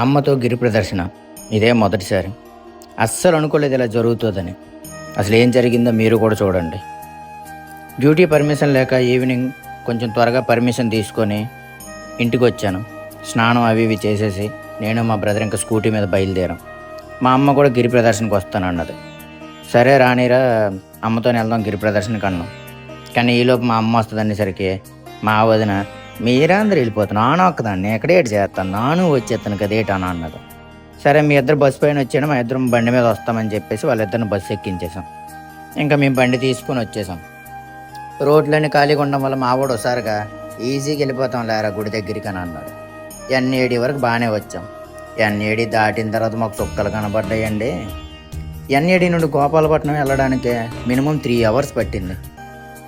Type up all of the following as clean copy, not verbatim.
అమ్మతో గిరి ప్రదర్శన ఇదే మొదటిసారి. అస్సలు అనుకోలేదు ఇలా జరుగుతుందని. అసలు ఏం జరిగిందో మీరు కూడా చూడండి. డ్యూటీ పర్మిషన్ లేక ఈవినింగ్ కొంచెం త్వరగా పర్మిషన్ తీసుకొని ఇంటికి వచ్చాను. స్నానం అవి ఇవి చేసేసి నేను మా బ్రదర్ ఇంకా స్కూటీ మీద బయలుదేరాం. మా అమ్మ కూడా గిరి ప్రదర్శనకు వస్తానన్నది. సరే రానిరా, అమ్మతో వెళ్దాం గిరి ప్రదర్శనకి అన్నాం. కానీ ఈలోపు మా అమ్మ వస్తుంది అనేసరికి మా వదిన, మీరే అందరు వెళ్ళిపోతాను, నాను ఒక్కదాన్ని ఎక్కడేటి చేస్తాను, నాను వచ్చేస్తాను కదేటాను అన్నది. సరే మీ ఇద్దరు బస్సు పైన వచ్చాడు, మా ఇద్దరం బండి మీద వస్తామని చెప్పేసి వాళ్ళిద్దరిని బస్సు ఎక్కించేసాం. ఇంకా మేము బండి తీసుకొని వచ్చేసాం. రోడ్లన్నీ ఖాళీగా ఉండడం వల్ల మా వాడు ఒకసారిగా ఈజీగా వెళ్ళిపోతాం లేరా గుడి దగ్గరికి అని అన్నాడు. ఎన్ఏడి వరకు బాగానే వచ్చాం. ఎన్ఏడి దాటిన తర్వాత మాకు చుక్కలు కనబడ్డాయండి. ఎన్ఏడి నుండి గోపాలపట్నం వెళ్ళడానికి మినిమం 3 hours పట్టింది.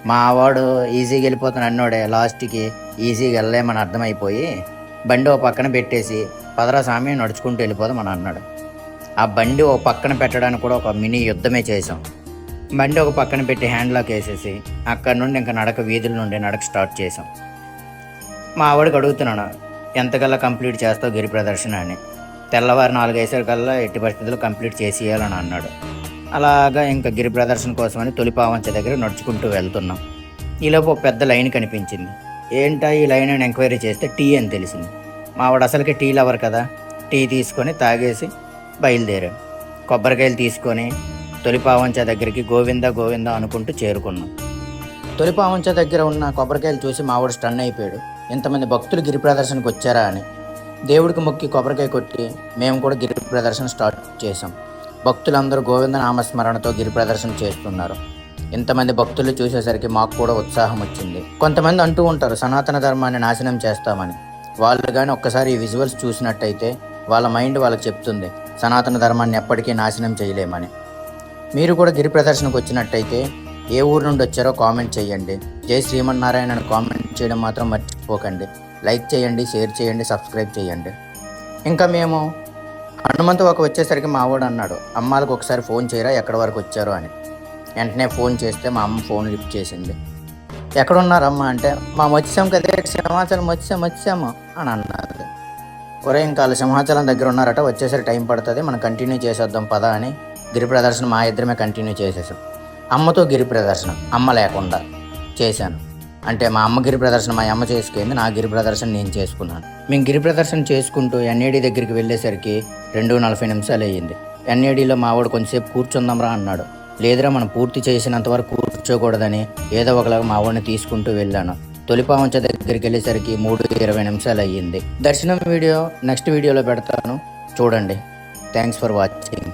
మా వాడు ఈజీగా వెళ్ళిపోతాను అన్నోడే లాస్ట్కి ఈజీగా వెళ్ళలేమని అర్థమైపోయి బండి ఓ పక్కన పెట్టేసి పదరా స్వామి నడుచుకుంటూ వెళ్ళిపోదాం అని అన్నాడు. ఆ బండి ఓ పక్కన పెట్టడానికి కూడా ఒక మినీ యుద్ధమే చేసాం. బండి ఒక పక్కన పెట్టి హ్యాండ్లాక్ వేసేసి అక్కడ నుండి ఇంకా నడక వీధుల నుండి నడక స్టార్ట్ చేసాం. మా ఆవిడకి అడుగుతున్నాను, ఎంతకల్లా కంప్లీట్ చేస్తావు గిరి ప్రదర్శన అని. తెల్లవారు 4-5 కల్లా ఎట్టి పరిస్థితుల్లో కంప్లీట్ చేసేయాలని అన్నాడు. అలాగా ఇంకా గిరి ప్రదర్శన కోసమని తొలిపావంచ దగ్గర నడుచుకుంటూ వెళ్తున్నాం. ఈలోపు ఒక పెద్ద లైన్ కనిపించింది. ఏంటా ఈ లైన్ అని ఎంక్వైరీ చేస్తే టీ అని తెలిసింది. మా వాడు అసలుకి టీ లవర్ కదా, టీ తీసుకొని తాగేసి బయలుదేరాం. కొబ్బరికాయలు తీసుకొని తొలిపావంచ దగ్గరికి గోవింద గోవింద అనుకుంటూ చేరుకున్నాం. తొలిపావంచ దగ్గర ఉన్న కొబ్బరికాయలు చూసి మావాడు స్టన్ అయిపోయాడు. ఇంతమంది భక్తులు గిరి ప్రదర్శనకు వచ్చారా అని. దేవుడికి మొక్కి కొబ్బరికాయ కొట్టి మేము కూడా గిరి ప్రదర్శన స్టార్ట్ చేసాం. భక్తులందరూ గోవింద నామస్మరణతో గిరి ప్రదర్శన చేస్తున్నారు. ఇంతమంది భక్తులు చూసేసరికి మాకు కూడా ఉత్సాహం వచ్చింది. కొంతమంది అంటూ ఉంటారు సనాతన ధర్మాన్ని నాశనం చేస్తామని. వాళ్ళు కానీ ఒక్కసారి ఈ విజువల్స్ చూసినట్టయితే వాళ్ళ మైండ్ వాళ్ళకి చెప్తుంది సనాతన ధర్మాన్ని ఎప్పటికీ నాశనం చేయలేమని. మీరు కూడా గిరి ప్రదర్శనకు వచ్చినట్టయితే ఏ ఊరు నుండి వచ్చారో కామెంట్ చేయండి. జై శ్రీమన్నారాయణ అని కామెంట్ చేయడం మాత్రం మర్చిపోకండి. లైక్ చేయండి, షేర్ చేయండి, సబ్స్క్రైబ్ చేయండి. ఇంకా మేము హనుమంతవాక వచ్చేసరికి మా వాడు అన్నాడు, అమ్మాలకు ఒకసారి ఫోన్ చేయరా ఎక్కడి వరకు వచ్చారో అని. వెంటనే ఫోన్ చేస్తే మా అమ్మ ఫోన్ లిఫ్ట్ చేసింది. ఎక్కడున్నారమ్మా అంటే, మా వచ్చాం కదే సింహాచలం వచ్చాము అని అన్నారు. ఒరే ఇంకా వాళ్ళు సింహాచలం దగ్గర ఉన్నారట, వచ్చేసరికి టైం పడుతుంది, మనం కంటిన్యూ చేసేద్దాం పదా అని గిరి ప్రదర్శన మా ఇద్దరమే కంటిన్యూ చేసేసాం. అమ్మతో గిరి ప్రదర్శన అమ్మ లేకుండా చేశాను. అంటే మా అమ్మ గిరి ప్రదర్శన మా అమ్మ చేసుకుంది, నా గిరి ప్రదర్శన నేను చేసుకున్నాను. మేము గిరి ప్రదర్శన చేసుకుంటూ ఎన్ఏడి దగ్గరికి వెళ్ళేసరికి 2:40 అయ్యింది. ఎన్ఏడిలో మావాడు కొంచెంసేపు కూర్చుందాంరా అన్నాడు. లేదురా మనం పూర్తి చేసినంత వరకు కూర్చోకూడదని ఏదో ఒకలాగా మా వాడిని తీసుకుంటూ వెళ్ళాను. తొలిపావంచ దగ్గరికి వెళ్ళేసరికి 3:20 అయ్యింది. దర్శనం వీడియో నెక్స్ట్ వీడియోలో పెడతాను, చూడండి. Thanks for watching.